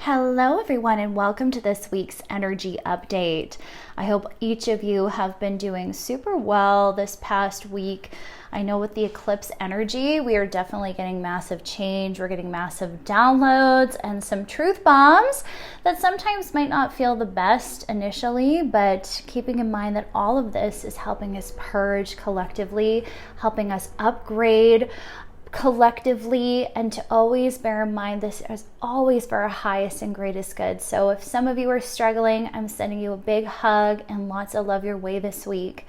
Hello, everyone, and welcome to this week's energy update. I hope each of you have been doing super well this past week. I know with the eclipse energy, we are definitely getting massive change. We're getting massive downloads and some truth bombs that sometimes might not feel the best initially, but keeping in mind that all of this is helping us purge collectively, helping us upgrade collectively, and to always bear in mind this is always for our highest and greatest good. So if some of you are struggling, I'm sending you a big hug and lots of love your way this week.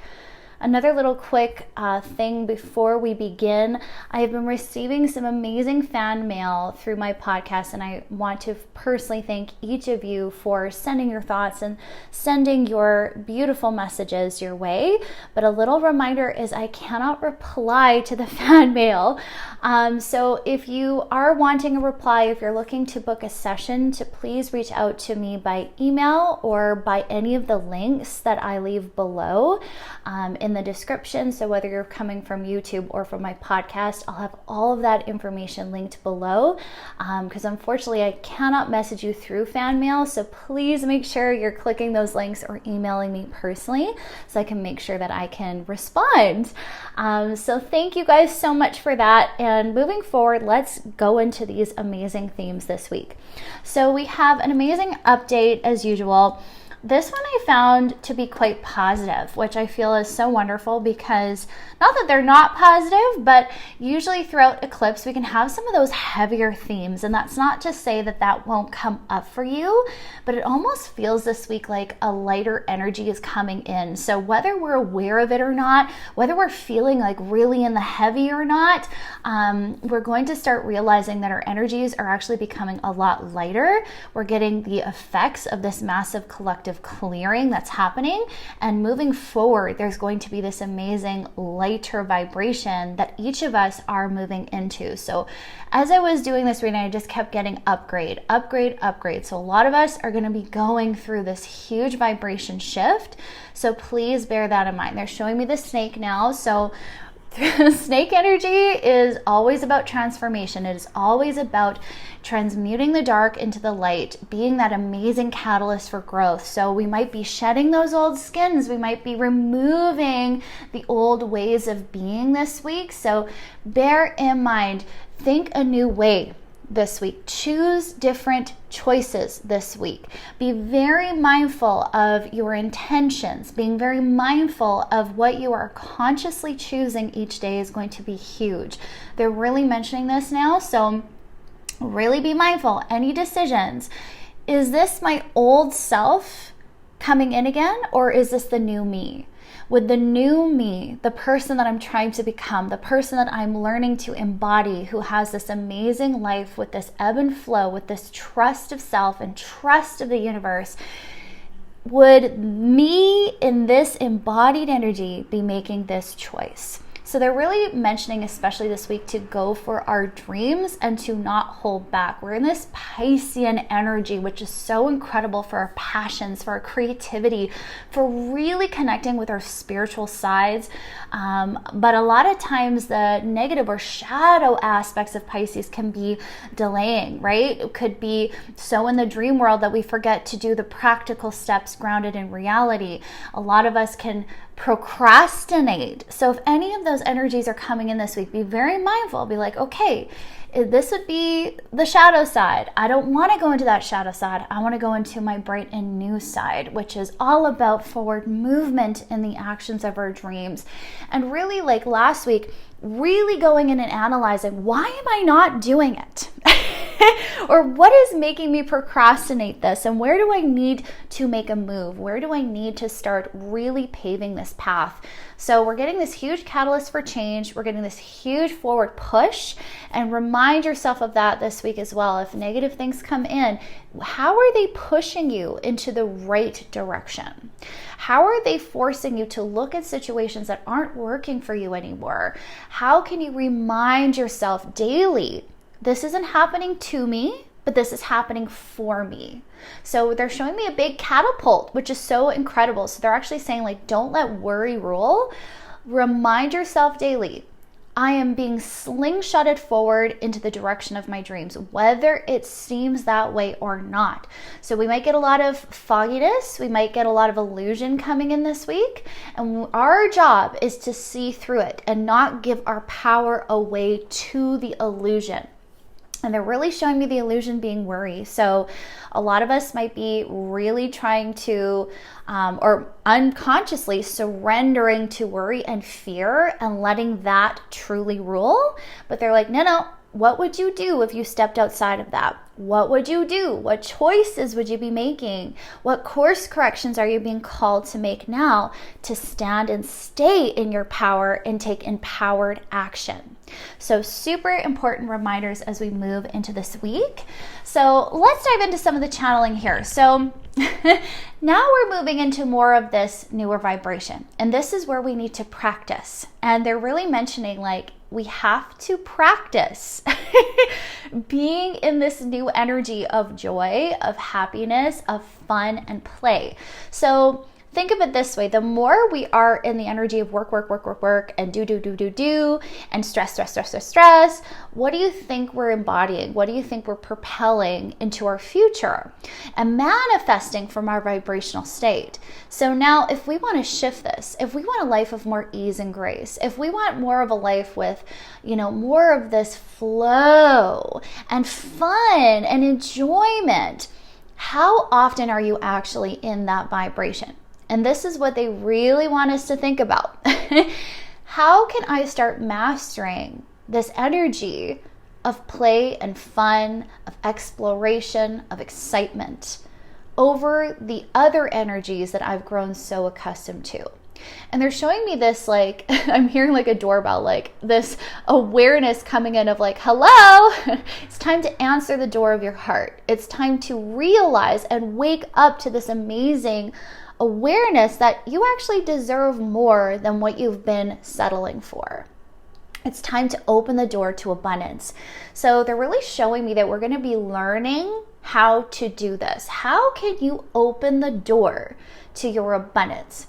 Another little quick thing before we begin, I have been receiving some amazing fan mail through my podcast, and I want to personally thank each of you for sending your thoughts and sending your beautiful messages your way. But a little reminder is I cannot reply to the fan mail. So if you are wanting a reply, if you're looking to book a session, to please reach out to me by email or by any of the links that I leave below in the description. So whether you're coming from YouTube or from my podcast, I'll have all of that information linked below, because unfortunately I cannot message you through fan mail. So please make sure you're clicking those links or emailing me personally so I can make sure that I can respond. So thank you guys so much for that. And moving forward, let's go into these amazing themes this week. So we have an amazing update as usual. This one I found to be quite positive, which I feel is so wonderful, because not that they're not positive, but usually throughout eclipse we can have some of those heavier themes, and that's not to say that that won't come up for you, but it almost feels this week like a lighter energy is coming in. So whether we're aware of it or not, whether we're feeling like really in the heavy or not, we're going to start realizing that our energies are actually becoming a lot lighter. We're getting the effects of this massive collective clearing that's happening, and moving forward there's going to be this amazing lighter vibration that each of us are moving into. So as I was doing this reading, I just kept getting upgrade. So a lot of us are going to be going through this huge vibration shift, so please bear that in mind. They're showing me the snake now, so snake energy is always about transformation. It is always about transmuting the dark into the light, being that amazing catalyst for growth. So we might be shedding those old skins. We might be removing the old ways of being this week. So bear in mind, think a new way this week. Choose different choices this week. Be very mindful of your intentions. Being very mindful of what you are consciously choosing each day is going to be huge. They're really mentioning this now, so really be mindful. Any decisions. Is this my old self coming in again, or is this the new me? With the new me, the person that I'm trying to become, the person that I'm learning to embody, who has this amazing life with this ebb and flow, with this trust of self and trust of the universe, would me in this embodied energy be making this choice? So they're really mentioning, especially this week, to go for our dreams and to not hold back. We're in this Piscean energy, which is so incredible for our passions, for our creativity, for really connecting with our spiritual sides. But a lot of times the negative or shadow aspects of Pisces can be delaying, right? It could be so in the dream world that we forget to do the practical steps grounded in reality. A lot of us can procrastinate. So if any of those energies are coming in this week, be very mindful. Be like, okay, this would be the shadow side. I don't want to go into that shadow side. I want to go into my bright and new side, which is all about forward movement in the actions of our dreams. And really, like last week, really going in and analyzing, why am I not doing it? Or what is making me procrastinate this? And where do I need to make a move? Where do I need to start really paving this path? So we're getting this huge catalyst for change. We're getting this huge forward push. And remind yourself of that this week as well. If negative things come in, how are they pushing you into the right direction? How are they forcing you to look at situations that aren't working for you anymore? How can you remind yourself daily, this isn't happening to me, but this is happening for me? So they're showing me a big catapult, which is so incredible. So they're actually saying, like, don't let worry rule. Remind yourself daily, I am being slingshotted forward into the direction of my dreams, whether it seems that way or not. So we might get a lot of fogginess. We might get a lot of illusion coming in this week. And our job is to see through it and not give our power away to the illusion. And they're really showing me the illusion being worry. So a lot of us might be really trying to, or unconsciously surrendering to worry and fear and letting that truly rule. But they're like, no, what would you do if you stepped outside of that? What would you do? What choices would you be making? What course corrections are you being called to make now to stand and stay in your power and take empowered action? So super important reminders as we move into this week. So let's dive into some of the channeling here. So now we're moving into more of this newer vibration. And this is where we need to practice. And they're really mentioning like we have to practice being in this new energy of joy, of happiness, of fun and play. So think of it this way. The more we are in the energy of work, and do, and stress, what do you think we're embodying? What do you think we're propelling into our future and manifesting from our vibrational state? So now if we want to shift this, if we want a life of more ease and grace, if we want more of a life with, more of this flow and fun and enjoyment, how often are you actually in that vibration? And this is what they really want us to think about. How can I start mastering this energy of play and fun, of exploration, of excitement over the other energies that I've grown so accustomed to? And they're showing me this, like, I'm hearing like a doorbell, like this awareness coming in of like, hello, it's time to answer the door of your heart. It's time to realize and wake up to this amazing awareness that you actually deserve more than what you've been settling for. It's time to open the door to abundance. So they're really showing me that we're going to be learning how to do this. How can you open the door to your abundance?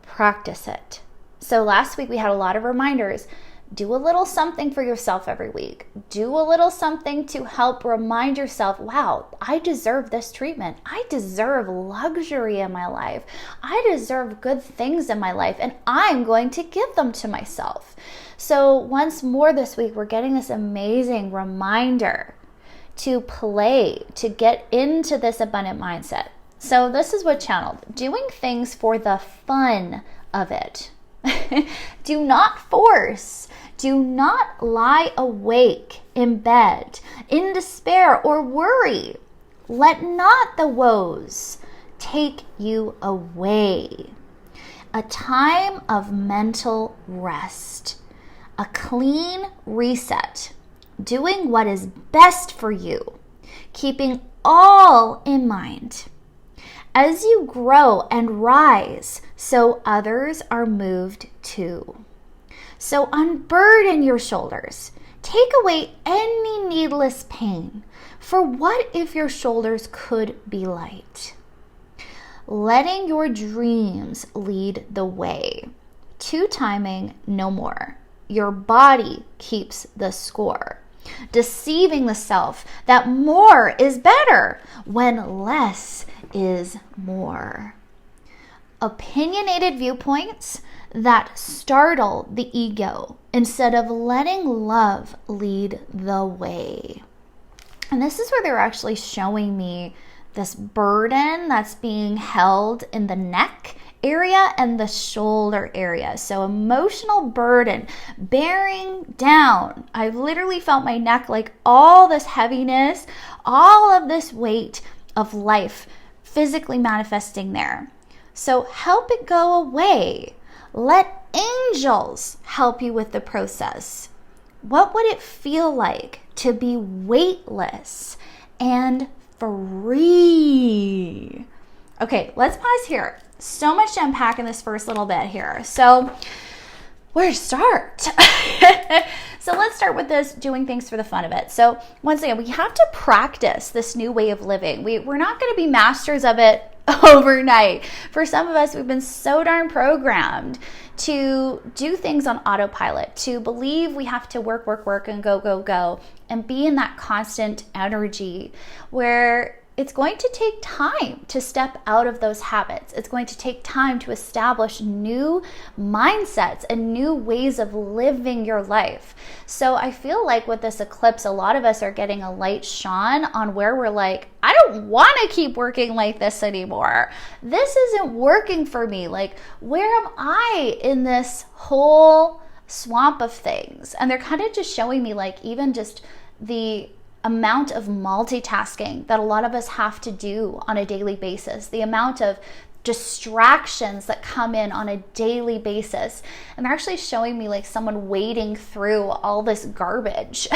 Practice it. So last week we had a lot of reminders. Do a little something for yourself every week. Do a little something to help remind yourself, wow, I deserve this treatment. I deserve luxury in my life. I deserve good things in my life, and I'm going to give them to myself. So once more this week, we're getting this amazing reminder to play, to get into this abundant mindset. So this is what channeled, doing things for the fun of it. Do not force. Do not lie awake in bed in despair or worry. Let not the woes take you away. A time of mental rest, a clean reset, doing what is best for you, keeping all in mind. As you grow and rise, so others are moved too. So unburden your shoulders. Take away any needless pain. For what if your shoulders could be light? Letting your dreams lead the way. Two-timing, no more. Your body keeps the score. Deceiving the self that more is better when less is more. Opinionated viewpoints that startle the ego instead of letting love lead the way. And this is where they're actually showing me this burden that's being held in the neck area and the shoulder area. So emotional burden bearing down. I've literally felt my neck, like all this heaviness, all of this weight of life physically manifesting there. So help it go away. Let angels help you with the process. What would it feel like to be weightless and free? Okay, let's pause here. So much to unpack in this first little bit here. So where to start? So let's start with this, doing things for the fun of it. So once again, we have to practice this new way of living. We're not going to be masters of it overnight. For some of us, we've been so darn programmed to do things on autopilot, to believe we have to work, and go, and be in that constant energy where it's going to take time to step out of those habits. It's going to take time to establish new mindsets and new ways of living your life. So I feel like with this eclipse, a lot of us are getting a light shone on where we're like, I don't want to keep working like this anymore. This isn't working for me. Like, where am I in this whole swamp of things? And they're kind of just showing me like even just the amount of multitasking that a lot of us have to do on a daily basis, the amount of distractions that come in on a daily basis. And they're actually showing me like someone wading through all this garbage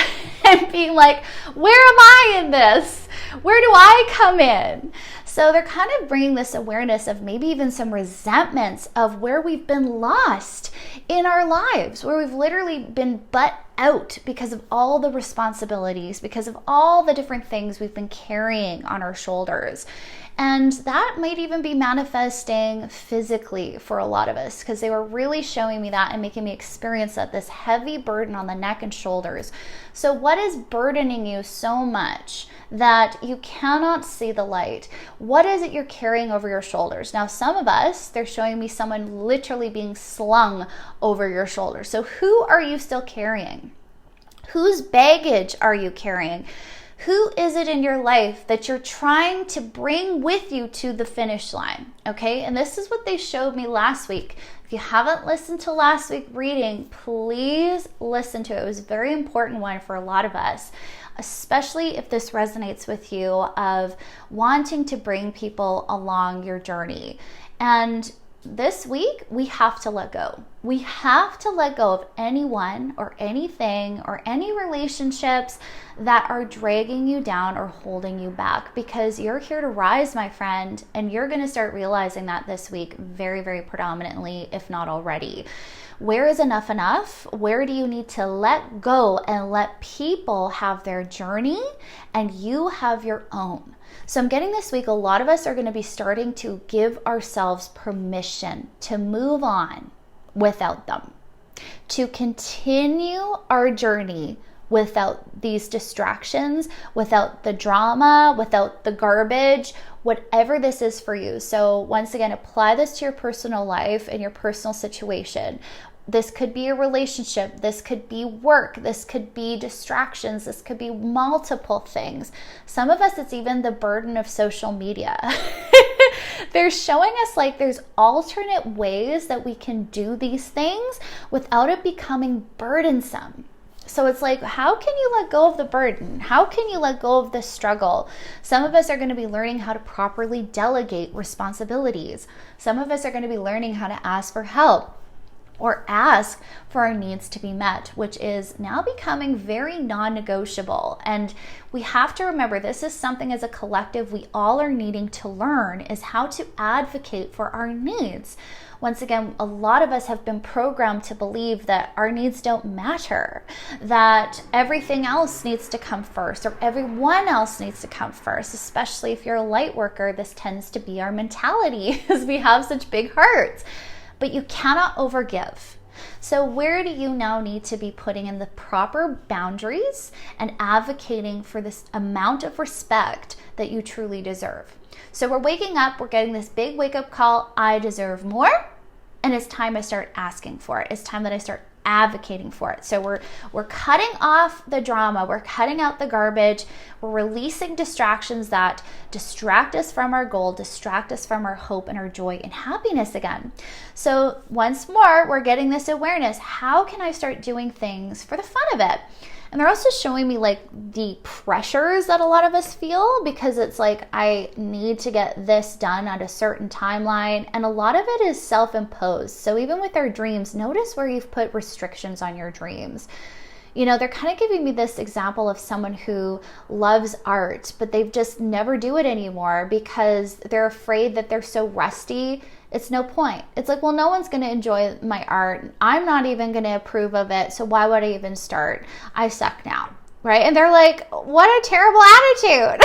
and being like, where am I in this? Where do I come in? So they're kind of bringing this awareness of maybe even some resentments of where we've been lost in our lives, where we've literally been butt out because of all the responsibilities, because of all the different things we've been carrying on our shoulders. And that might even be manifesting physically for a lot of us, because they were really showing me that and making me experience that, this heavy burden on the neck and shoulders. So what is burdening you so much that you cannot see the light? What is it you're carrying over your shoulders? Now, some of us, they're showing me someone literally being slung over your shoulders. So who are you still carrying? Whose baggage are you carrying? Who is it in your life that you're trying to bring with you to the finish line? Okay, and this is what they showed me last week. If you haven't listened to last week's reading, please listen to it. It was a very important one for a lot of us, especially if this resonates with you, of wanting to bring people along your journey. And this week, we have to let go. We have to let go of anyone or anything or any relationships that are dragging you down or holding you back, because you're here to rise, my friend, and you're going to start realizing that this week very, very predominantly, if not already. Where is enough enough? Where do you need to let go and let people have their journey and you have your own? So I'm getting this week, a lot of us are going to be starting to give ourselves permission to move on without them, to continue our journey without these distractions, without the drama, without the garbage, whatever this is for you. So once again, apply this to your personal life and your personal situation. This could be a relationship, this could be work, this could be distractions, this could be multiple things. Some of us, it's even the burden of social media. They're showing us like there's alternate ways that we can do these things without it becoming burdensome. So it's like, how can you let go of the burden? How can you let go of the struggle? Some of us are going to be learning how to properly delegate responsibilities. Some of us are going to be learning how to ask for help, or ask for our needs to be met, which is now becoming very non-negotiable. And we have to remember, this is something as a collective we all are needing to learn, is how to advocate for our needs. Once again, a lot of us have been programmed to believe that our needs don't matter, that everything else needs to come first, or everyone else needs to come first. Especially if you're a light worker, this tends to be our mentality, as we have such big hearts. But you cannot overgive. So where do you now need to be putting in the proper boundaries and advocating for this amount of respect that you truly deserve? So we're waking up, we're getting this big wake-up call, I deserve more, and it's time I start asking for it. It's time that I start advocating for it. So we're cutting off the drama, we're cutting out the garbage, we're releasing distractions that distract us from our goal, distract us from our hope and our joy and happiness again. So once more, we're getting this awareness. How can I start doing things for the fun of it? And they're also showing me like the pressures that a lot of us feel, because it's like, I need to get this done at a certain timeline. And a lot of it is self-imposed. So even with our dreams, notice where you've put restrictions on your dreams. You know, they're kind of giving me this example of someone who loves art, but they just never do it anymore because they're afraid that they're so rusty, It's no point. It's like, well, no one's going to enjoy my art. I'm not even going to approve of it. So why would I even start? I suck now. Right? And they're like, what a terrible attitude.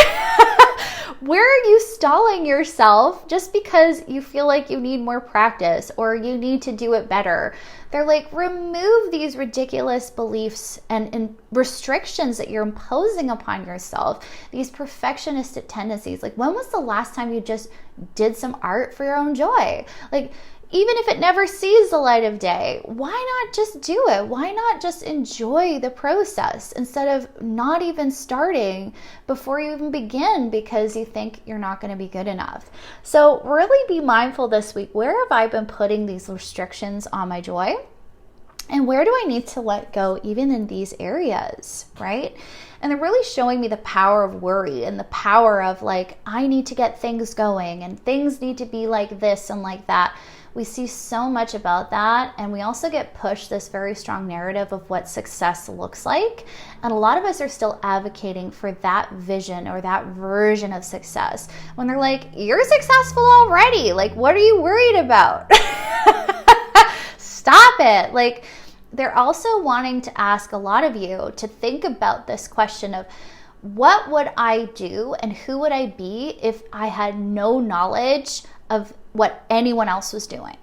Where are you stalling yourself just because you feel like you need more practice or you need to do it better? They're like, remove these ridiculous beliefs and restrictions that you're imposing upon yourself, these perfectionistic tendencies. Like, when was the last time you just did some art for your own joy? Like, even if it never sees the light of day, why not just do it? Why not just enjoy the process instead of not even starting before you even begin because you think you're not going to be good enough? So really be mindful this week. Where have I been putting these restrictions on my joy? And where do I need to let go even in these areas, right? And they're really showing me the power of worry and the power of like, I need to get things going and things need to be like this and like that. We see so much about that, and we also get pushed this very strong narrative of what success looks like. And a lot of us are still advocating for that vision or that version of success when they're like, you're successful already. Like, what are you worried about? Stop it. Like, they're also wanting to ask a lot of you to think about this question of, what would I do and who would I be if I had no knowledge of what anyone else was doing?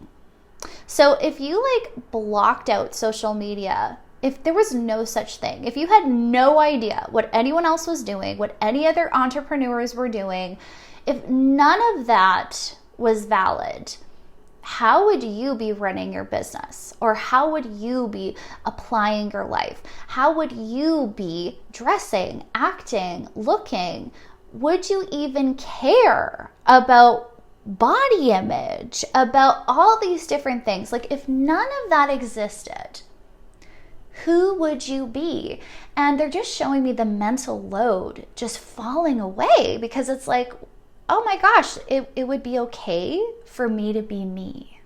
So if you like blocked out social media, if there was no such thing, if you had no idea what anyone else was doing, what any other entrepreneurs were doing, if none of that was valid, how would you be running your business? Or how would you be applying your life? How would you be dressing, acting, looking? Would you even care about body image, about all these different things? Like, if none of that existed, who would you be? And they're just showing me the mental load just falling away, because it's like, oh my gosh, it would be okay for me to be me.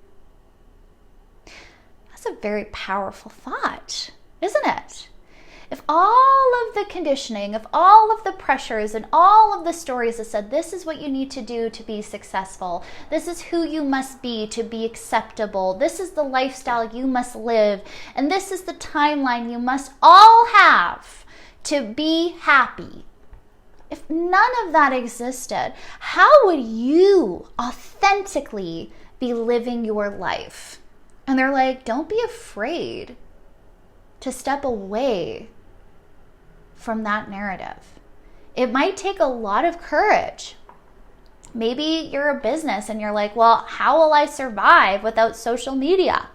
That's a very powerful thought, isn't it? If all of the conditioning, if all of the pressures and all of the stories that said this is what you need to do to be successful, this is who you must be to be acceptable, this is the lifestyle you must live, and this is the timeline you must all have to be happy. If none of that existed, how would you authentically be living your life? And they're like, don't be afraid to step away from that narrative. It might take a lot of courage. Maybe you're a business and you're like, well, how will I survive without social media?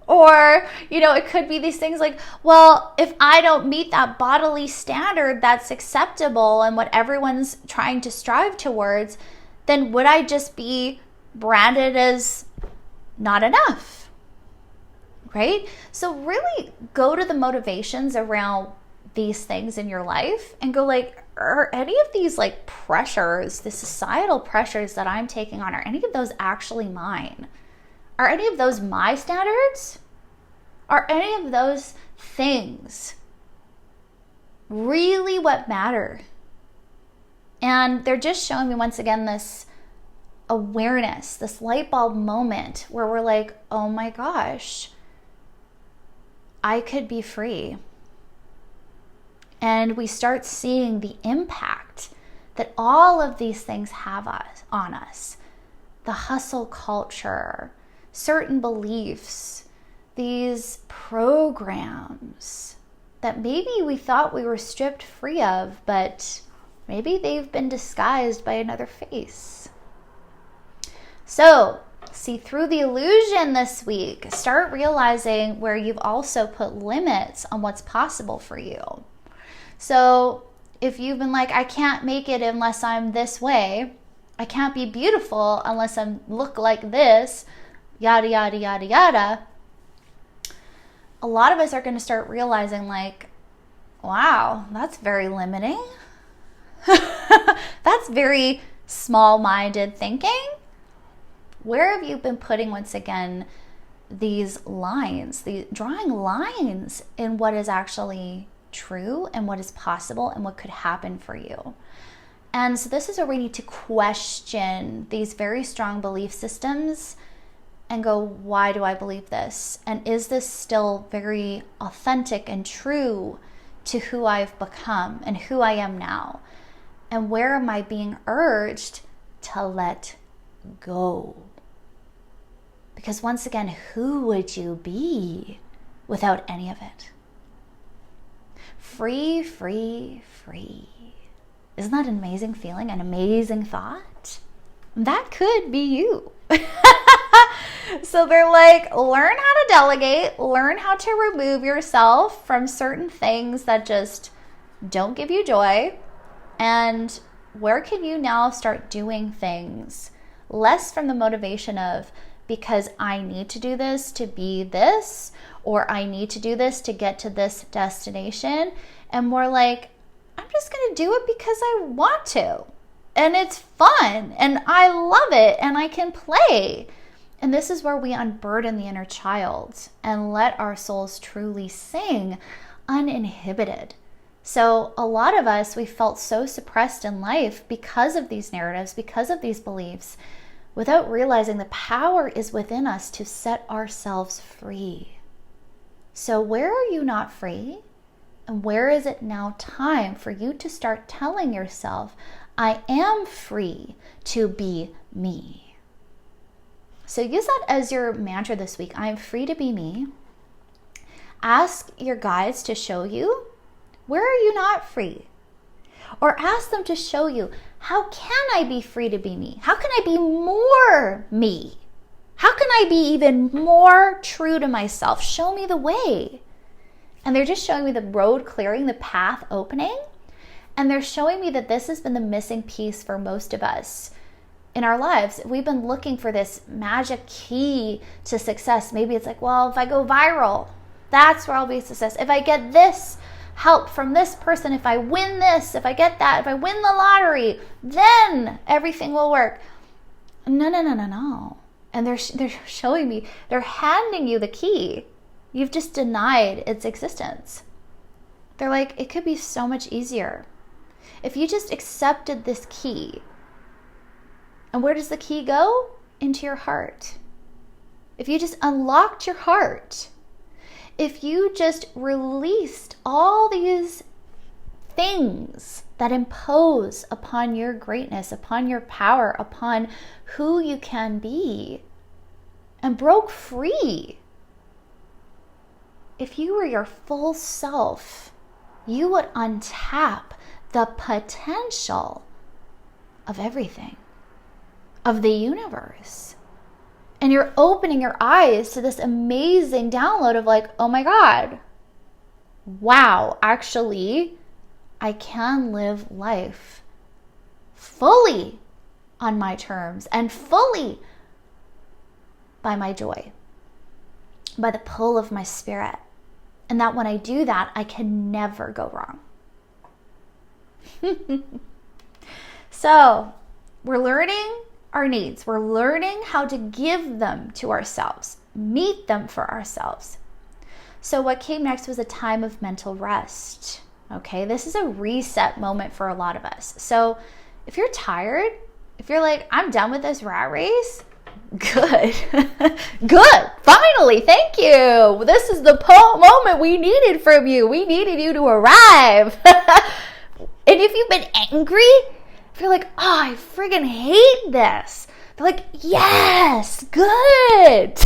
Or, it could be these things like, well, if I don't meet that bodily standard that's acceptable and what everyone's trying to strive towards, then would I just be branded as not enough? Right? So really go to the motivations around these things in your life and go like, are any of these like pressures, the societal pressures that I'm taking on, are any of those actually mine? Are any of those my standards? Are any of those things really what matter? And they're just showing me once again this awareness, this light bulb moment where we're like, oh my gosh, I could be free. And we start seeing the impact that all of these things have on us. The hustle culture, certain beliefs, these programs that maybe we thought we were stripped free of, but maybe they've been disguised by another face. So, see through the illusion this week. Start realizing where you've also put limits on what's possible for you. So, if you've been like, I can't make it unless I'm this way, I can't be beautiful unless I look like this, yada, yada, yada, yada, a lot of us are going to start realizing like, wow, that's very limiting. That's very small-minded thinking. Where have you been putting, once again, these lines, drawing lines in what is actually true and what is possible and what could happen for you? And so this is where we need to question these very strong belief systems and go, why do I believe this? And is this still very authentic and true to who I've become and who I am now? And where am I being urged to let go? Because once again, who would you be without any of it? Free, free, free. Isn't that an amazing feeling, an amazing thought? That could be you. So they're like, learn how to delegate, learn how to remove yourself from certain things that just don't give you joy. And where can you now start doing things less from the motivation of, because I need to do this to be this, or I need to do this to get to this destination, and more like, I'm just going to do it because I want to. And it's fun, and I love it, and I can play. And this is where we unburden the inner child and let our souls truly sing uninhibited. So a lot of us, we felt so suppressed in life because of these narratives, because of these beliefs, without realizing the power is within us to set ourselves free. So where are you not free? And where is it now time for you to start telling yourself, I am free to be me? So use that as your mantra this week. I am free to be me. Ask your guides to show you, where are you not free? Or ask them to show you, how can I be free to be me? How can I be more me? How can I be even more true to myself? Show me the way. And they're just showing me the road clearing, the path opening. And they're showing me that this has been the missing piece for most of us in our lives. We've been looking for this magic key to success. Maybe it's like, well, if I go viral, that's where I'll be a success. If I get this help from this person, if I win this, if I get that, if I win the lottery, then everything will work. No. And they're showing me, they're handing you the key. You've just denied its existence. They're like, it could be so much easier if you just accepted this key. And where does the key go? Into your heart. If you just unlocked your heart, if you just released all these things that impose upon your greatness, upon your power, upon who you can be, and broke free. If you were your full self, you would untap the potential of everything, of the universe. And you're opening your eyes to this amazing download of like, oh my God, wow, actually, I can live life fully on my terms and fully by my joy, by the pull of my spirit. And that when I do that, I can never go wrong. So we're learning our needs. We're learning how to give them to ourselves, meet them for ourselves. So what came next was a time of mental rest. Okay, this is a reset moment for a lot of us. So if you're tired, if you're like, I'm done with this rat race, good. Good. Finally, thank you. This is the moment we needed from you. We needed you to arrive. And if you've been angry, if you're like, oh, I friggin' hate this, they're like, yes, good.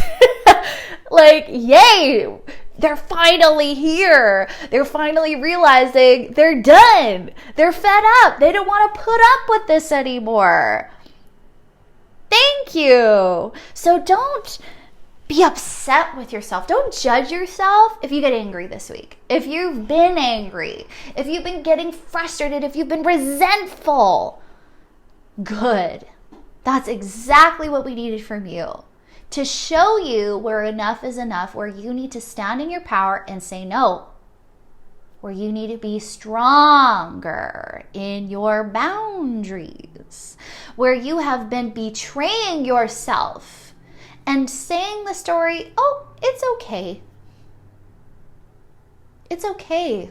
Like, yay, they're finally here. They're finally realizing they're done. They're fed up. They don't want to put up with this anymore. Thank you. So don't be upset with yourself. Don't judge yourself if you get angry this week. If you've been angry, if you've been getting frustrated, if you've been resentful, good. That's exactly what we needed from you. To show you where enough is enough, where you need to stand in your power and say no. Where you need to be stronger in your boundaries. Where you have been betraying yourself and saying the story, oh, it's okay. It's okay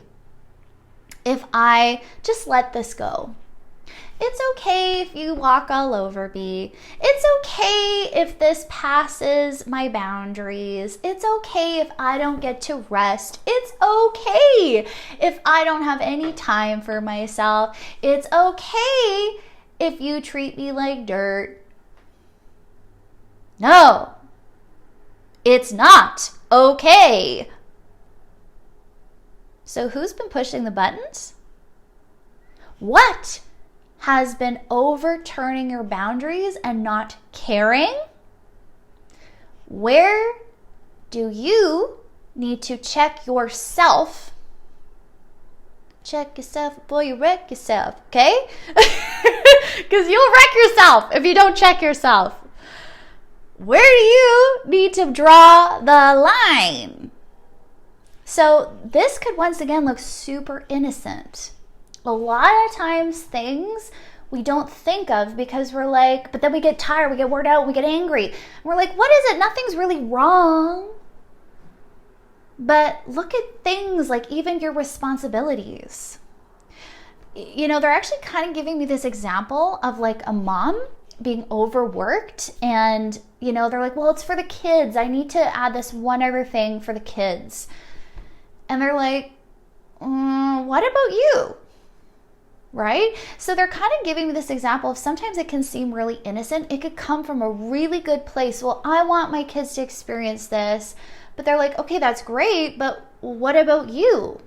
if I just let this go. It's okay if you walk all over me. It's okay if this passes my boundaries. It's okay if I don't get to rest. It's okay if I don't have any time for myself. It's okay if you treat me like dirt. No, it's not okay. So who's been pushing the buttons? What has been overturning your boundaries and not caring? Where do you need to check yourself? Check yourself before you wreck yourself, okay? Because you'll wreck yourself if you don't check yourself. Where do you need to draw the line? So this could once again look super innocent. A lot of times things we don't think of because we're like, but then we get tired, we get worn out, we get angry. And we're like, what is it? Nothing's really wrong. But look at things like even your responsibilities. You know, they're actually kind of giving me this example of like a mom being overworked, and you know, they're like, well, it's for the kids. I need to add this one other thing for the kids. And they're like, what about you? Right? So they're kind of giving me this example of sometimes it can seem really innocent. It could come from a really good place. Well, I want my kids to experience this. But they're like, okay, that's great, but what about you?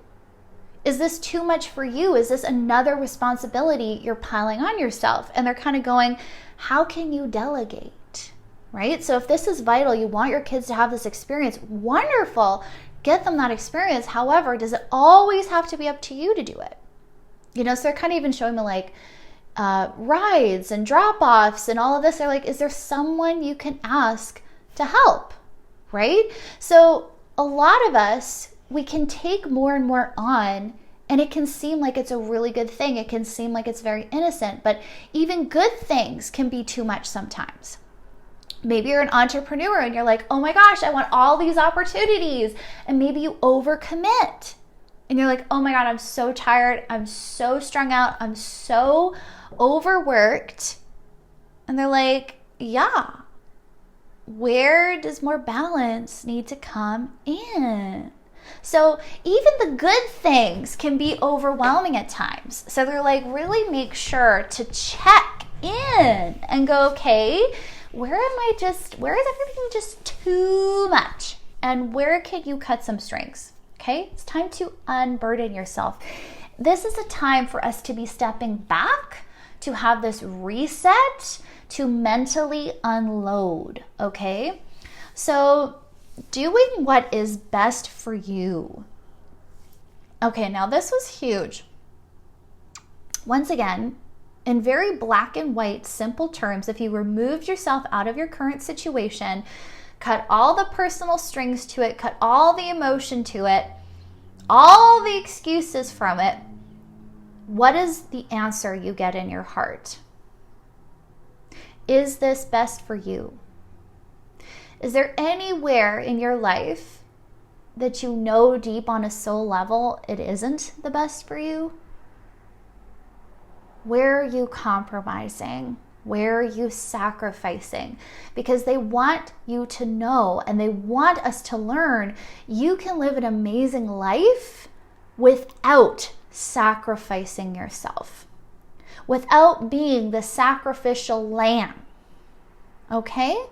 Is this too much for you? Is this another responsibility you're piling on yourself? And they're kind of going, how can you delegate? Right? So if this is vital, you want your kids to have this experience, wonderful. Get them that experience. However, does it always have to be up to you to do it? You know, so they're kind of even showing me like rides and drop-offs and all of this. They're like, is there someone you can ask to help? Right? So a lot of us, we can take more and more on, and it can seem like it's a really good thing. It can seem like it's very innocent, but even good things can be too much sometimes. Maybe you're an entrepreneur and you're like, oh my gosh, I want all these opportunities. And maybe you overcommit. And you're like, oh my God, I'm so tired. I'm so strung out. I'm so overworked. And they're like, yeah. Where does more balance need to come in? So even the good things can be overwhelming at times. So they're like, really make sure to check in and go, okay, where is everything just too much? And where can you cut some strings? Okay, it's time to unburden yourself. This is a time for us to be stepping back, to have this reset, to mentally unload, okay? So doing what is best for you. Okay, now this was huge. Once again, in very black and white, simple terms, if you removed yourself out of your current situation, cut all the personal strings to it, cut all the emotion to it, all the excuses from it, what is the answer you get in your heart? Is this best for you? Is there anywhere in your life that you know deep on a soul level it isn't the best for you? Where are you compromising? Where are you sacrificing? Because they want you to know, and they want us to learn, you can live an amazing life without sacrificing yourself, without being the sacrificial lamb. Okay?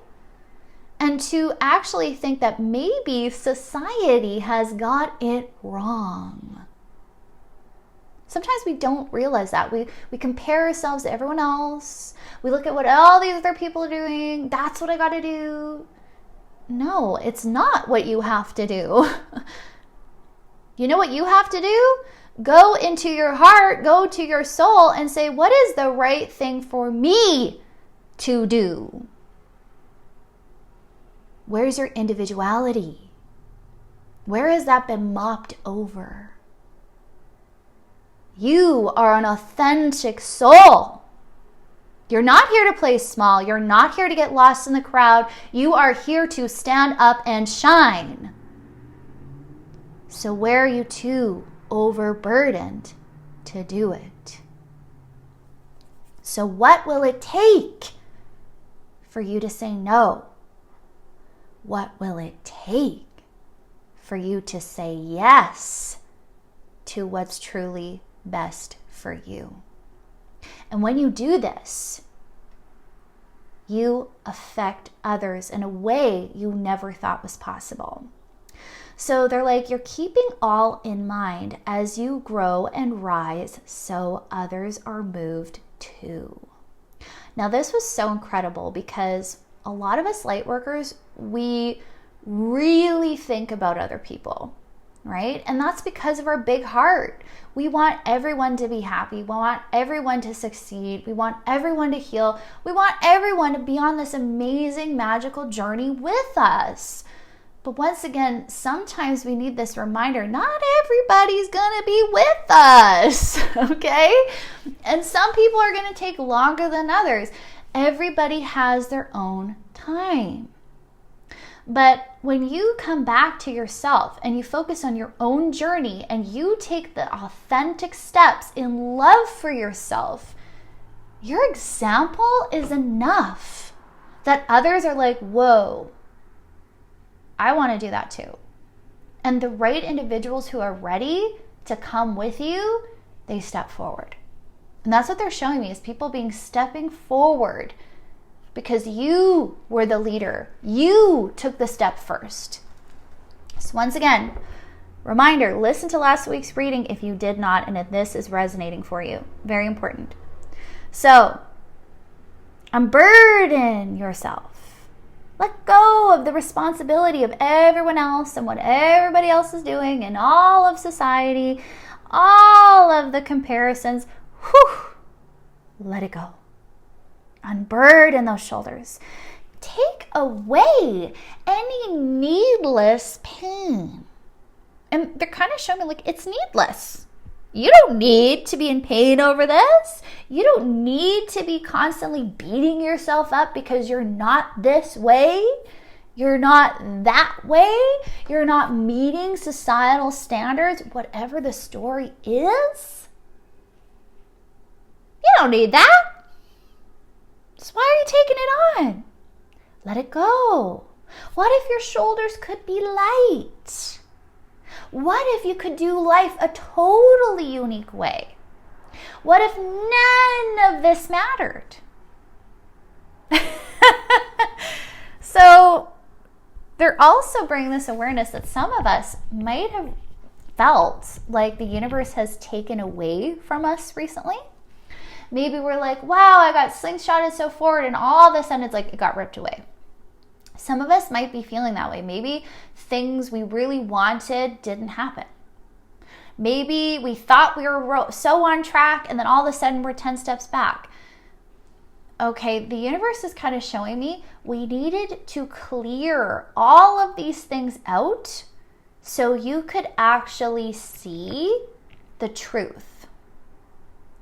And to actually think that maybe society has got it wrong. Sometimes we don't realize that. We compare ourselves to everyone else. We look at what all these other people are doing. That's what I got to do. No, it's not what you have to do. You know what you have to do? Go into your heart, go to your soul and say, what is the right thing for me to do? Where's your individuality? Where has that been mopped over? You are an authentic soul. You're not here to play small. You're not here to get lost in the crowd. You are here to stand up and shine. So where are you too overburdened to do it? So what will it take for you to say no? What will it take for you to say yes to what's truly best for you? And when you do this, you affect others in a way you never thought was possible. So they're like, you're keeping all in mind as you grow and rise, so others are moved too. Now, this was so incredible because a lot of us light workers, we really think about other people, right? And that's because of our big heart. We want everyone to be happy. We want everyone to succeed. We want everyone to heal. We want everyone to be on this amazing, magical journey with us. But once again, sometimes we need this reminder, not everybody's going to be with us, okay? And some people are going to take longer than others. Everybody has their own time. But when you come back to yourself and you focus on your own journey and you take the authentic steps in love for yourself, your example is enough that others are like, whoa, I want to do that too. And the right individuals who are ready to come with you, they step forward. And that's what they're showing me, is people stepping forward because you were the leader. You took the step first. So once again, reminder, listen to last week's reading if you did not and if this is resonating for you. Very important. So, unburden yourself. Let go of the responsibility of everyone else and what everybody else is doing and all of society, all of the comparisons. Whew, let it go. Unburden those shoulders. Take away any needless pain. And they're kind of showing me like it's needless. You don't need to be in pain over this. You don't need to be constantly beating yourself up because you're not this way. You're not that way. You're not meeting societal standards, whatever the story is. You don't need that. So why are you taking it on? Let it go. What if your shoulders could be light? What if you could do life a totally unique way? What if none of this mattered? So they're also bringing this awareness that some of us might have felt like the universe has taken away from us recently. Maybe we're like, wow, I got slingshotted so forward and all of a sudden it's like it got ripped away. Some of us might be feeling that way. Maybe things we really wanted didn't happen. Maybe we thought we were so on track and then all of a sudden we're 10 steps back. Okay, the universe is kind of showing me we needed to clear all of these things out so you could actually see the truth.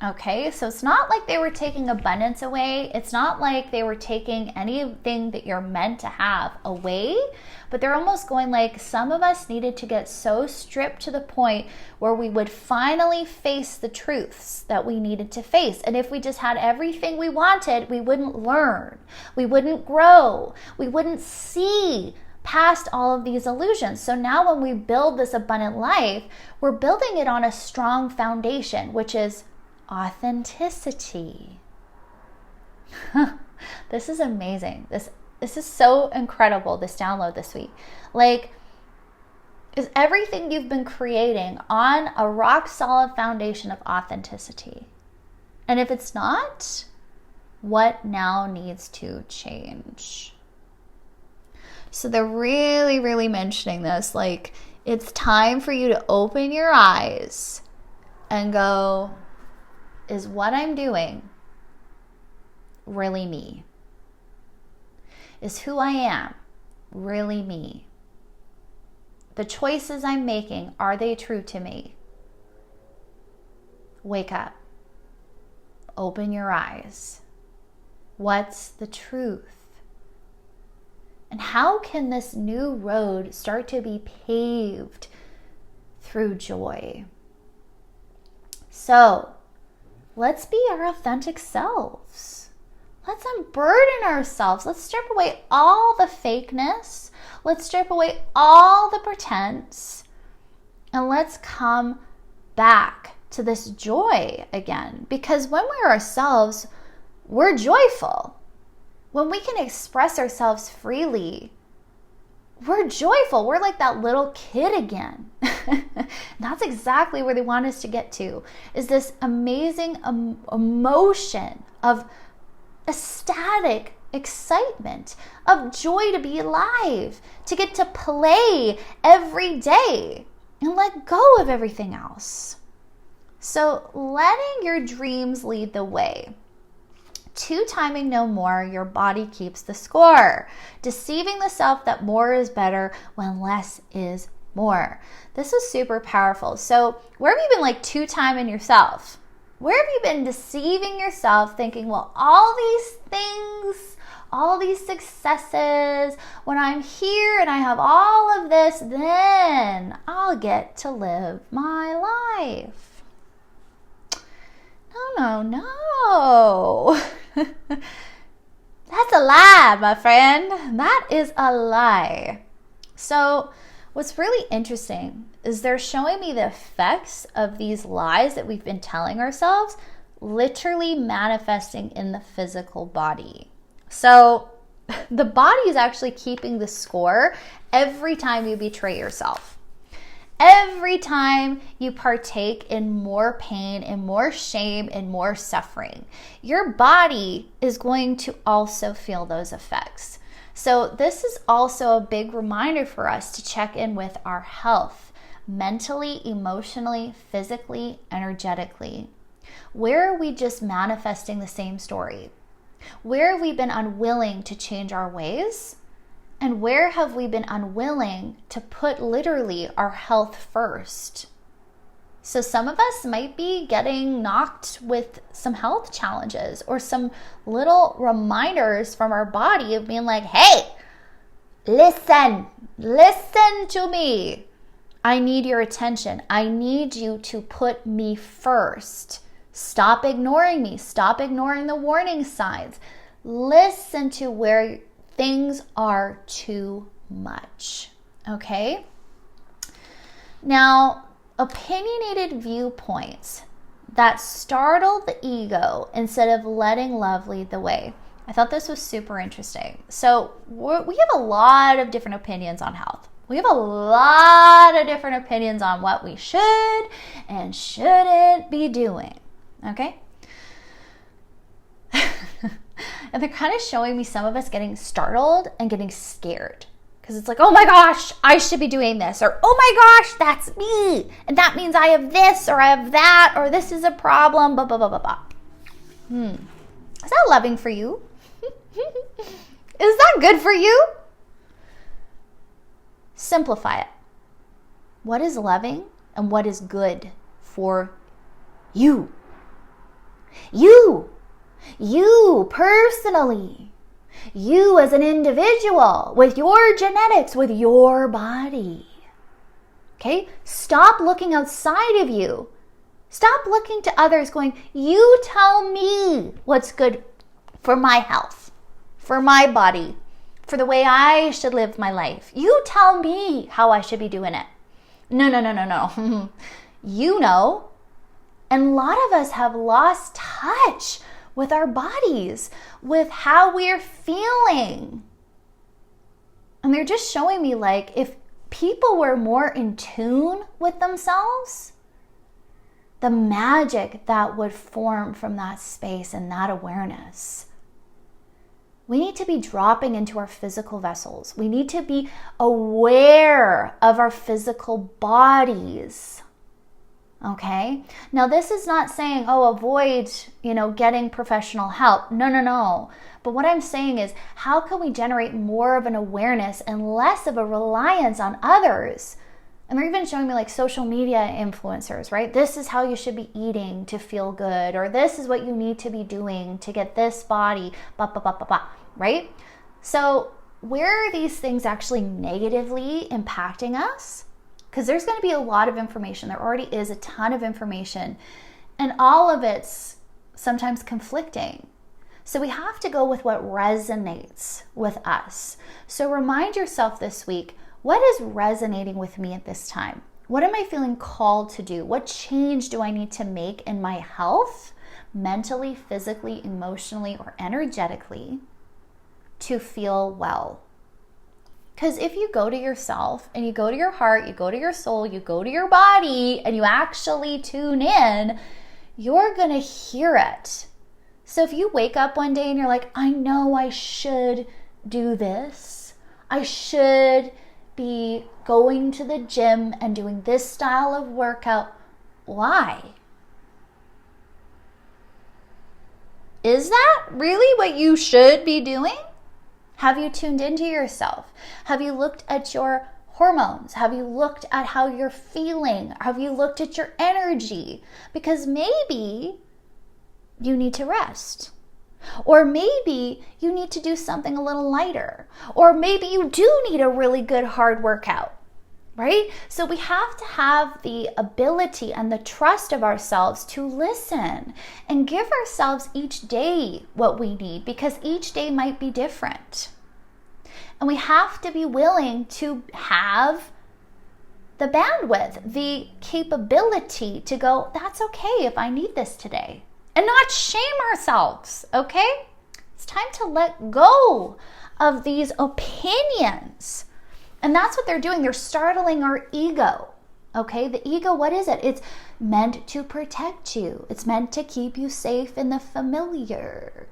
Okay, so it's not like they were taking abundance away. It's not like they were taking anything that you're meant to have away, but they're almost going like some of us needed to get so stripped to the point where we would finally face the truths that we needed to face. And if we just had everything we wanted, we wouldn't learn, we wouldn't grow, we wouldn't see past all of these illusions. So now when we build this abundant life, we're building it on a strong foundation, which is authenticity. This is amazing. This is so incredible, this download this week. Like, is everything you've been creating on a rock solid foundation of authenticity? And if it's not, what now needs to change? So they're really, really mentioning this. Like, it's time for you to open your eyes and go, is what I'm doing really me? Is who I am really me? The choices I'm making, are they true to me? Wake up. Open your eyes. What's the truth? And how can this new road start to be paved through joy? So, let's be our authentic selves. Let's unburden ourselves. Let's strip away all the fakeness. Let's strip away all the pretense. And let's come back to this joy again. Because when we're ourselves, we're joyful. When we can express ourselves freely, we're joyful. We're like that little kid again. That's exactly where they want us to get to, is this amazing emotion of ecstatic excitement, of joy to be alive, to get to play every day and let go of everything else. So letting your dreams lead the way. Two-timing no more, your body keeps the score. Deceiving the self that more is better when less is more. This is super powerful. So where have you been like two-timing yourself? Where have you been deceiving yourself thinking, well, all these things, all these successes, when I'm here and I have all of this, then I'll get to live my life. No. That's a lie, my friend. That is a lie. So what's really interesting is they're showing me the effects of these lies that we've been telling ourselves literally manifesting in the physical body. So the body is actually keeping the score every time you betray yourself. Every time you partake in more pain and more shame and more suffering, your body is going to also feel those effects. So this is also a big reminder for us to check in with our health, mentally, emotionally, physically, energetically. Where are we just manifesting the same story? Where have we been unwilling to change our ways? And where have we been unwilling to put literally our health first? So some of us might be getting knocked with some health challenges or some little reminders from our body of being like, hey, listen to me. I need your attention. I need you to put me first. Stop ignoring me. Stop ignoring the warning signs. Listen to where things are too much, okay? Now, opinionated viewpoints that startle the ego instead of letting love lead the way. I thought this was super interesting. So we have a lot of different opinions on health. We have a lot of different opinions on what we should and shouldn't be doing, okay? And they're kind of showing me some of us getting startled and getting scared. Because it's like, oh my gosh, I should be doing this. Or, oh my gosh, that's me. And that means I have this or I have that or this is a problem, blah, blah, blah, blah, blah. Is that loving for you? Is that good for you? Simplify it. What is loving and what is good for you? You personally, you as an individual with your genetics, with your body. Okay? Stop looking outside of you. Stop looking to others going, you tell me what's good for my health, for my body, for the way I should live my life. You tell me how I should be doing it. No. You know. And a lot of us have lost touch with our bodies, with how we're feeling. And they're just showing me like if people were more in tune with themselves, the magic that would form from that space and that awareness. We need to be dropping into our physical vessels. We need to be aware of our physical bodies. Okay? Now, this is not saying, avoid, getting professional help. No. But what I'm saying is, how can we generate more of an awareness and less of a reliance on others? And they're even showing me like social media influencers, right? This is how you should be eating to feel good, or this is what you need to be doing to get this body, right? So where are these things actually negatively impacting us? Because there's going to be a lot of information. There already is a ton of information. And all of it's sometimes conflicting. So we have to go with what resonates with us. So remind yourself this week, what is resonating with me at this time? What am I feeling called to do? What change do I need to make in my health, mentally, physically, emotionally, or energetically, to feel well? Because if you go to yourself and you go to your heart, you go to your soul, you go to your body, and you actually tune in, you're going to hear it. So if you wake up one day and you're like, I know I should do this, I should be going to the gym and doing this style of workout, why? Is that really what you should be doing? Have you tuned into yourself? Have you looked at your hormones? Have you looked at how you're feeling? Have you looked at your energy? Because maybe you need to rest. Or maybe you need to do something a little lighter. Or maybe you do need a really good hard workout, right? So we have to have the ability and the trust of ourselves to listen and give ourselves each day what we need, because each day might be different. And we have to be willing to have the bandwidth, the capability to go, that's okay if I need this today. And not shame ourselves, okay? It's time to let go of these opinions. And that's what they're doing. They're startling our ego, okay? The ego, what is it? It's meant to protect you. It's meant to keep you safe in the familiar.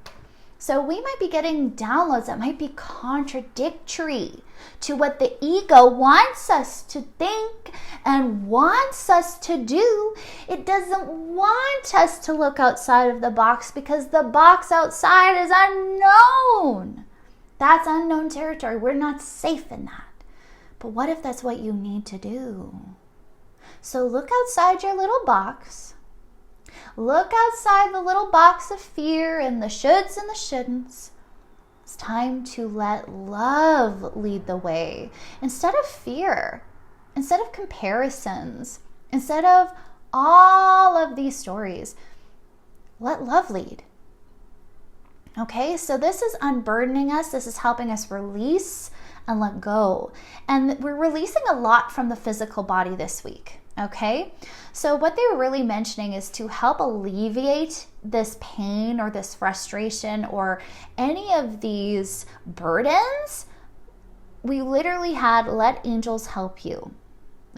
So we might be getting downloads that might be contradictory to what the ego wants us to think and wants us to do. It doesn't want us to look outside of the box because the box outside is unknown. That's unknown territory. We're not safe in that. But what if that's what you need to do? So look outside your little box. Look outside the little box of fear and the shoulds and the shouldn'ts. It's time to let love lead the way instead of fear, instead of comparisons, instead of all of these stories. Let love lead. Okay, so this is unburdening us. This is helping us release and let go. And we're releasing a lot from the physical body this week. Okay, so what they were really mentioning is to help alleviate this pain or this frustration or any of these burdens, we literally had let angels help you.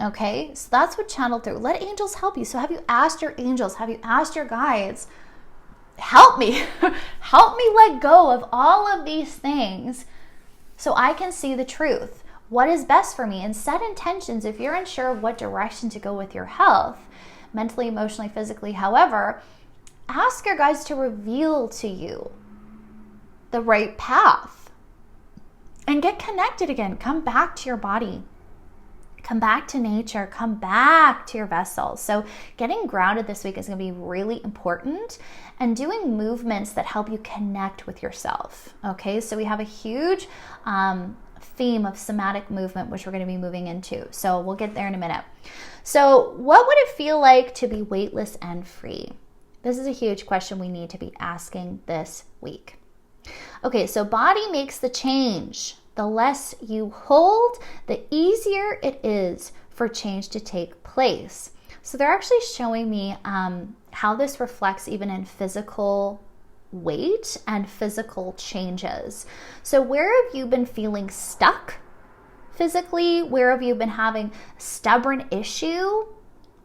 Okay, so that's what channeled through. Let angels help you. So have you asked your angels? Have you asked your guides? Help me. Help me let go of all of these things so I can see the truth. What is best for me? And set intentions if you're unsure of what direction to go with your health, mentally, emotionally, physically, however, ask your guides to reveal to you the right path and get connected again. Come back to your body. Come back to nature. Come back to your vessel. So getting grounded this week is going to be really important, and doing movements that help you connect with yourself. Okay, so we have a huge theme of somatic movement, which we're going to be moving into. So we'll get there in a minute. So what would it feel like to be weightless and free? This is a huge question we need to be asking this week. Okay, so body makes the change. The less you hold, the easier it is for change to take place. So they're actually showing me how this reflects even in physical weight and physical changes. So where have you been feeling stuck physically? Where have you been having a stubborn issue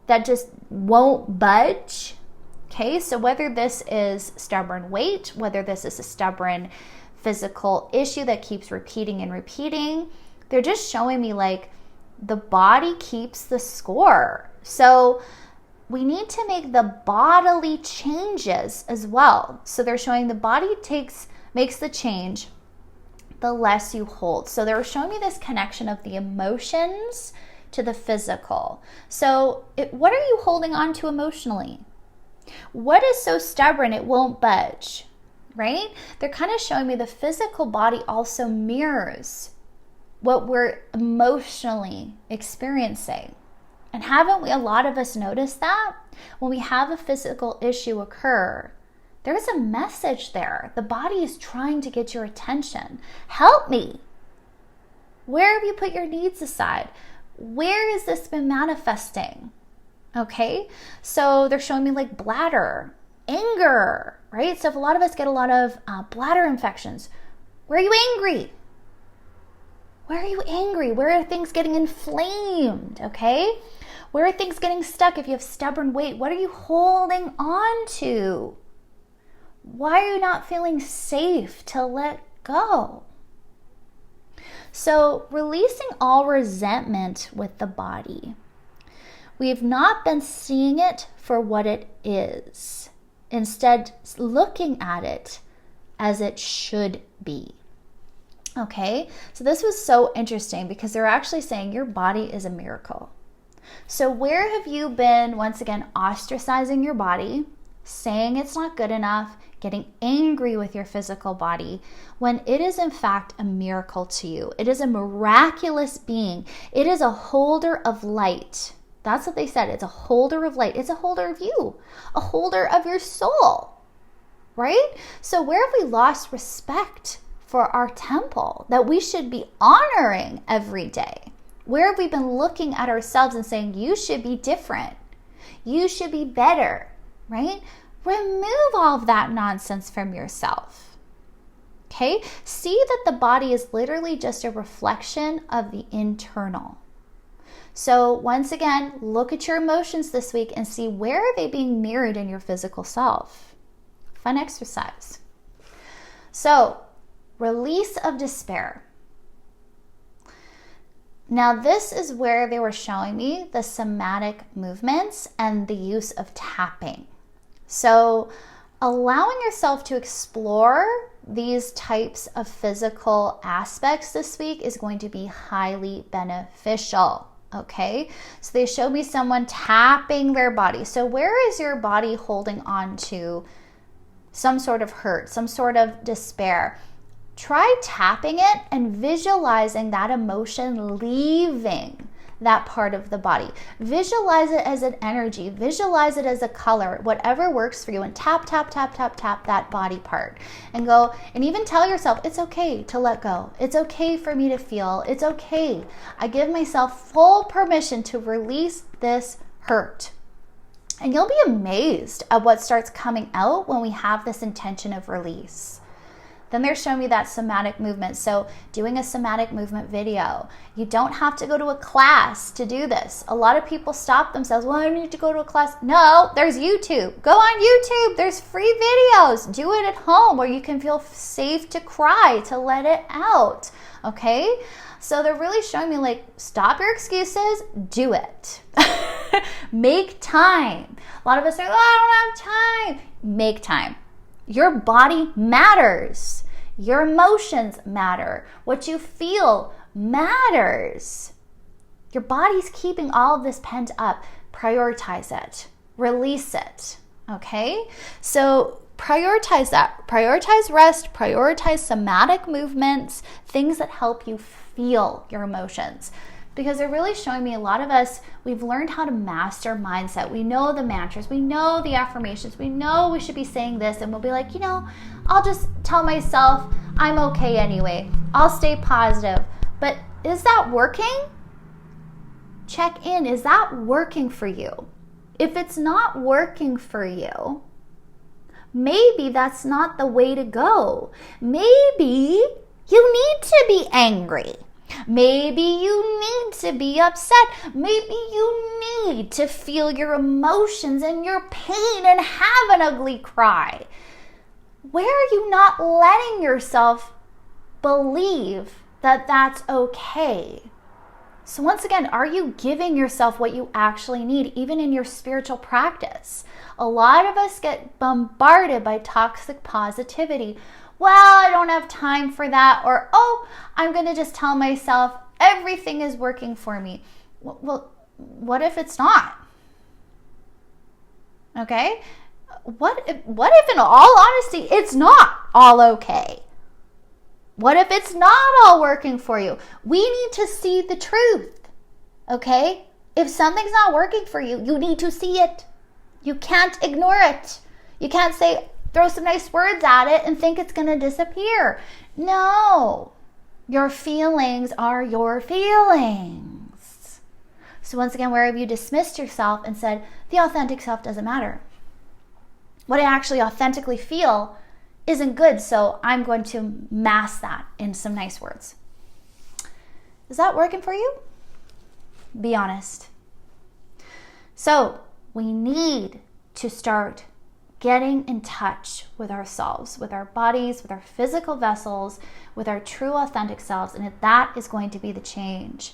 that just won't budge? Okay, so whether this is stubborn weight, whether this is a stubborn physical issue that keeps repeating and repeating, they're just showing me like the body keeps the score. So we need to make the bodily changes as well. So they're showing the body makes the change the less you hold. So they're showing me this connection of the emotions to the physical. So what are you holding on to emotionally? What is so stubborn it won't budge, right? They're kind of showing me the physical body also mirrors what we're emotionally experiencing. And haven't we, a lot of us, noticed that? When we have a physical issue occur, There's a message there. The body is trying to get your attention. Help me. Where have you put your needs aside? Where has this been manifesting? Okay, so they're showing me like bladder, anger, right? So if a lot of us get a lot of bladder infections, where are you angry? Where are you angry? Where are things getting inflamed? Okay, where are things getting stuck? If you have stubborn weight, what are you holding on to? Why are you not feeling safe to let go? So releasing all resentment with the body. We've not been seeing it for what it is. Instead, looking at it as it should be. Okay, so this was so interesting because they're actually saying your body is a miracle. So where have you been, once again, ostracizing your body, saying it's not good enough, getting angry with your physical body, when it is in fact a miracle to you? It is a miraculous being. It is a holder of light. That's what they said. It's a holder of light. It's a holder of you, a holder of your soul, right? So where have we lost respect for our temple that we should be honoring every day? Where have we been looking at ourselves and saying, you should be different, you should be better, right? Remove all of that nonsense from yourself. Okay? See that the body is literally just a reflection of the internal. So once again, look at your emotions this week and see where are they being mirrored in your physical self. Fun exercise. So, release of despair. Now this is where they were showing me the somatic movements and the use of tapping. So allowing yourself to explore these types of physical aspects this week is going to be highly beneficial. Okay, so they showed me someone tapping their body. So where is your body holding on to some sort of hurt, some sort of despair? Try tapping it and visualizing that emotion leaving that part of the body. Visualize it as an energy, visualize it as a color, whatever works for you, and tap, tap, tap, tap, tap that body part and go, and even tell yourself, it's okay to let go. It's okay for me to feel. It's okay. I give myself full permission to release this hurt. And you'll be amazed at what starts coming out when we have this intention of release. Then they're showing me that somatic movement. So doing a somatic movement video. You don't have to go to a class to do this. A lot of people stop themselves. Well, I need to go to a class. No, there's YouTube. Go on YouTube. There's free videos. Do it at home where you can feel safe to cry, to let it out. Okay? So they're really showing me, like, stop your excuses. Do it. Make time. A lot of us are, I don't have time. Make time. Your body matters. Your emotions matter. What you feel matters. Your body's keeping all of this pent up. Prioritize it. Release it. Okay? So prioritize that. Prioritize rest. Prioritize somatic movements. Things that help you feel your emotions. Because they're really showing me a lot of us, we've learned how to master mindset. We know the mantras, we know the affirmations, we know we should be saying this, and we'll be like, I'll just tell myself I'm okay anyway. I'll stay positive. But is that working? Check in. Is that working for you? If it's not working for you, maybe that's not the way to go. Maybe you need to be angry. Maybe you need to be upset. Maybe you need to feel your emotions and your pain and have an ugly cry. Where are you not letting yourself believe that that's okay? So once again, are you giving yourself what you actually need, even in your spiritual practice? A lot of us get bombarded by toxic positivity. Well, I don't have time for that. Or, I'm going to just tell myself everything is working for me. Well, what if it's not? Okay? What if in all honesty, it's not all okay? What if it's not all working for you? We need to see the truth. Okay? If something's not working for you, you need to see it. You can't ignore it. You can't say, throw some nice words at it and think it's going to disappear. No, your feelings are your feelings. So once again, where have you dismissed yourself and said, the authentic self doesn't matter? What I actually authentically feel isn't good, so I'm going to mask that in some nice words. Is that working for you? Be honest. So we need to start getting in touch with ourselves, with our bodies, with our physical vessels, with our true authentic selves, and that is going to be the change.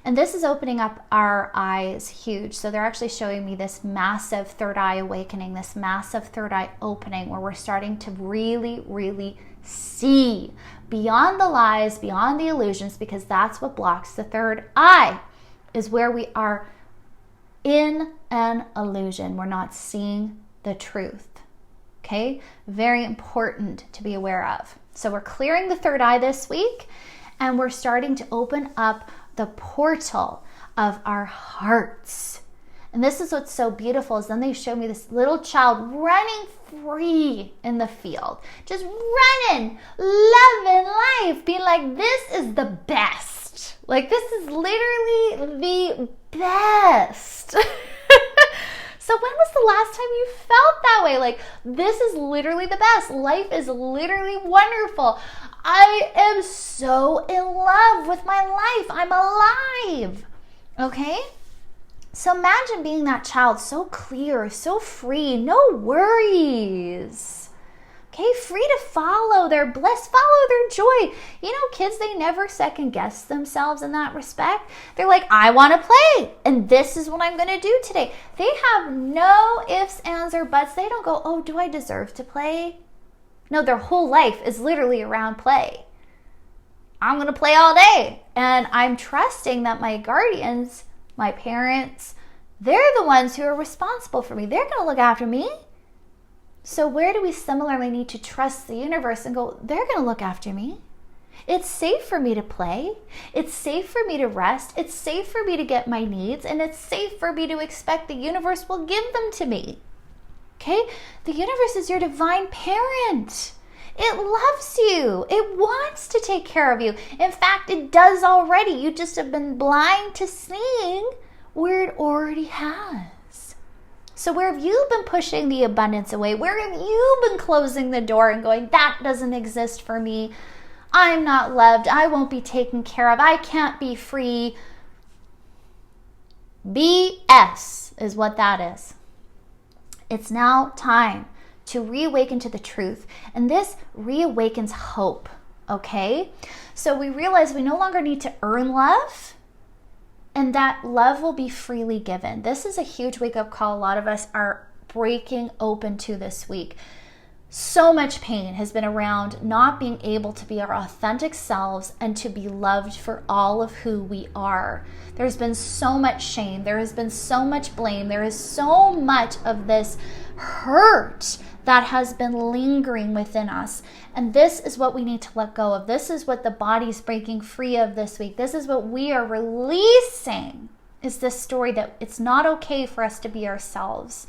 And this is opening up our eyes huge. So they're actually showing me this massive third eye awakening, this massive third eye opening, where we're starting to really, really see beyond the lies, beyond the illusions, because that's what blocks the third eye, is where we are in an illusion. We're not seeing the truth. Okay? Very important to be aware of. So we're clearing the third eye this week, and we're starting to open up the portal of our hearts. And this is what's so beautiful, is then they show me this little child running free in the field, just running, loving life, being like, this is the best. Like, this is literally the best. So when was the last time you felt that way? Like, this is literally the best. Life is literally wonderful. I am so in love with my life. I'm alive. Okay? So imagine being that child, so clear, so free, no worries. Okay, free to follow their bliss, follow their joy. You know, kids, they never second guess themselves in that respect. They're like, I want to play, and this is what I'm going to do today. They have no ifs, ands, or buts. They don't go, oh, do I deserve to play? No, their whole life is literally around play. I'm going to play all day. And I'm trusting that my guardians, my parents, they're the ones who are responsible for me. They're going to look after me. So where do we similarly need to trust the universe and go, they're going to look after me? It's safe for me to play. It's safe for me to rest. It's safe for me to get my needs. And it's safe for me to expect the universe will give them to me. Okay? The universe is your divine parent. It loves you. It wants to take care of you. In fact, it does already. You just have been blind to seeing where it already has. So where have you been pushing the abundance away? Where have you been closing the door and going, that doesn't exist for me. I'm not loved. I won't be taken care of. I can't be free. BS is what that is. It's now time to reawaken to the truth. And this reawakens hope, okay? So we realize we no longer need to earn love, and that love will be freely given. This is a huge wake-up call a lot of us are breaking open to this week. So much pain has been around not being able to be our authentic selves and to be loved for all of who we are. There's been so much shame. There has been so much blame. There is so much of this hurt that has been lingering within us. And this is what we need to let go of. This is what the body's breaking free of this week. This is what we are releasing, is this story that it's not okay for us to be ourselves.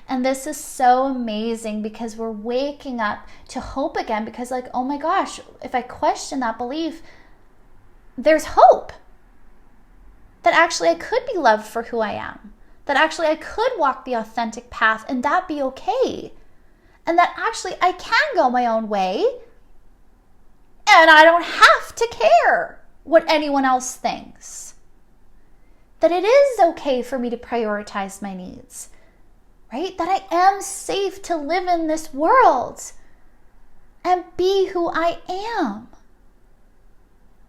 And this is so amazing because we're waking up to hope again, because like, oh my gosh, if I question that belief, there's hope that actually I could be loved for who I am, that actually I could walk the authentic path and that be okay, and that actually I can go my own way and I don't have to care what anyone else thinks, that it is okay for me to prioritize my needs. Right? That I am safe to live in this world and be who I am.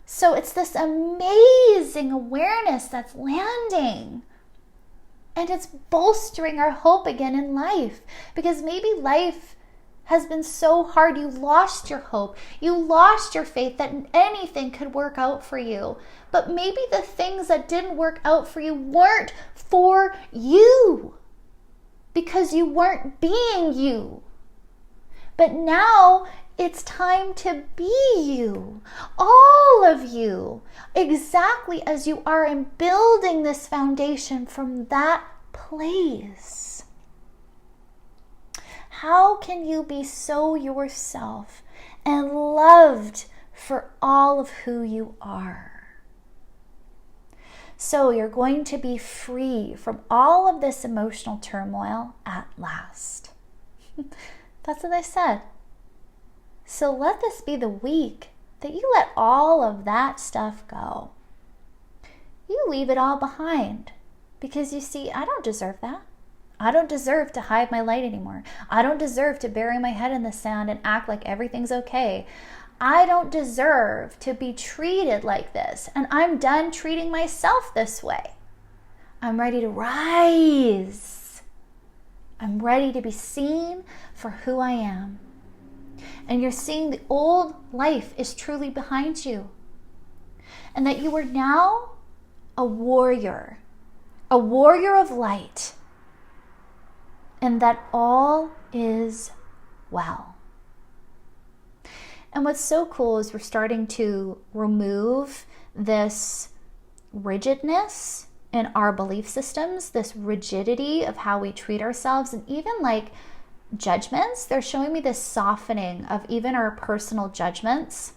So it's this amazing awareness that's landing. And it's bolstering our hope again in life. Because maybe life has been so hard, you lost your hope. You lost your faith that anything could work out for you. But maybe the things that didn't work out for you weren't for you, because you weren't being you. But now it's time to be you, all of you, exactly as you are, and building this foundation from that place. How can you be so yourself and loved for all of who you are? So you're going to be free from all of this emotional turmoil at last. That's what I said. So let this be the week that you let all of that stuff go. You leave it all behind because you see, I don't deserve that. I don't deserve to hide my light anymore. I don't deserve to bury my head in the sand and act like everything's okay. I don't deserve to be treated like this, and I'm done treating myself this way. I'm ready to rise. I'm ready to be seen for who I am. And you're seeing the old life is truly behind you, and that you are now a warrior of light, and that all is well. And what's so cool is we're starting to remove this rigidness in our belief systems, this rigidity of how we treat ourselves, and even like judgments. They're showing me this softening of even our personal judgments.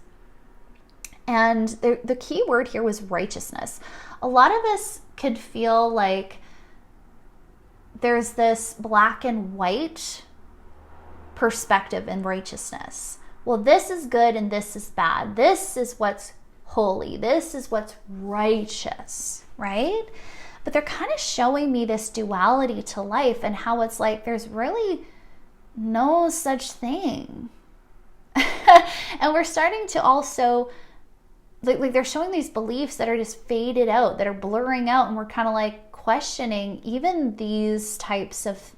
And the key word here was righteousness. A lot of us could feel like there's this black and white perspective in righteousness. Well, this is good and this is bad. This is what's holy. This is what's righteous, right? But they're kind of showing me this duality to life and how it's like there's really no such thing. And we're starting to also, like they're showing these beliefs that are just faded out, that are blurring out, and we're kind of like questioning even these types of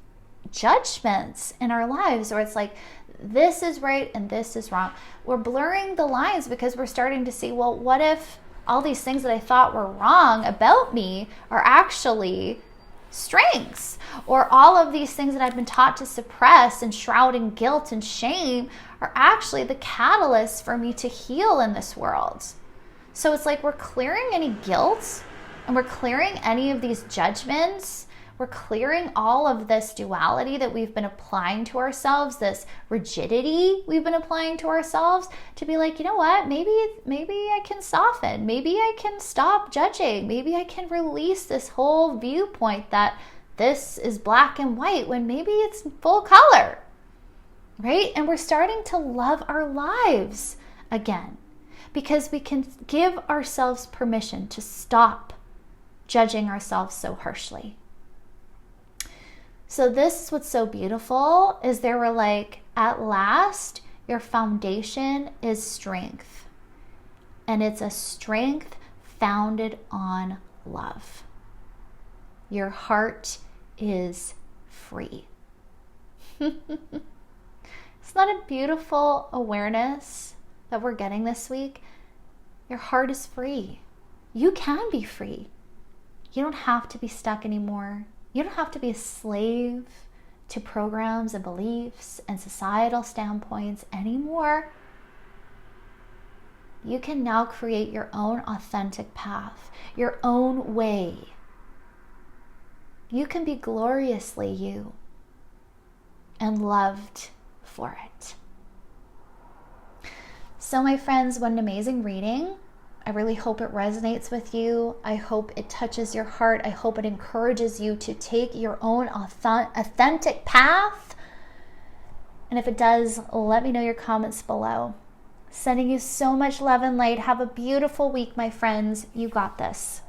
judgments in our lives, where it's like, this is right and this is wrong. We're blurring the lines because we're starting to see, well, what if all these things that I thought were wrong about me are actually strengths? Or all of these things that I've been taught to suppress and shroud in guilt and shame are actually the catalyst for me to heal in this world. So it's like we're clearing any guilt, and we're clearing any of these judgments. We're clearing all of this duality that we've been applying to ourselves, this rigidity we've been applying to ourselves, to be like, you know what, maybe I can soften. Maybe I can stop judging. Maybe I can release this whole viewpoint that this is black and white when maybe it's full color, right? And we're starting to love our lives again because we can give ourselves permission to stop judging ourselves so harshly. So this is what's so beautiful, is they were like, at last, your foundation is strength. And it's a strength founded on love. Your heart is free. It's not a beautiful awareness that we're getting this week? Your heart is free. You can be free. You don't have to be stuck anymore. You don't have to be a slave to programs and beliefs and societal standpoints anymore. You can now create your own authentic path, your own way. You can be gloriously you and loved for it. So my friends, what an amazing reading. I really hope it resonates with you. I hope it touches your heart. I hope it encourages you to take your own authentic path. And if it does, let me know your comments below. Sending you so much love and light. Have a beautiful week, my friends. You got this.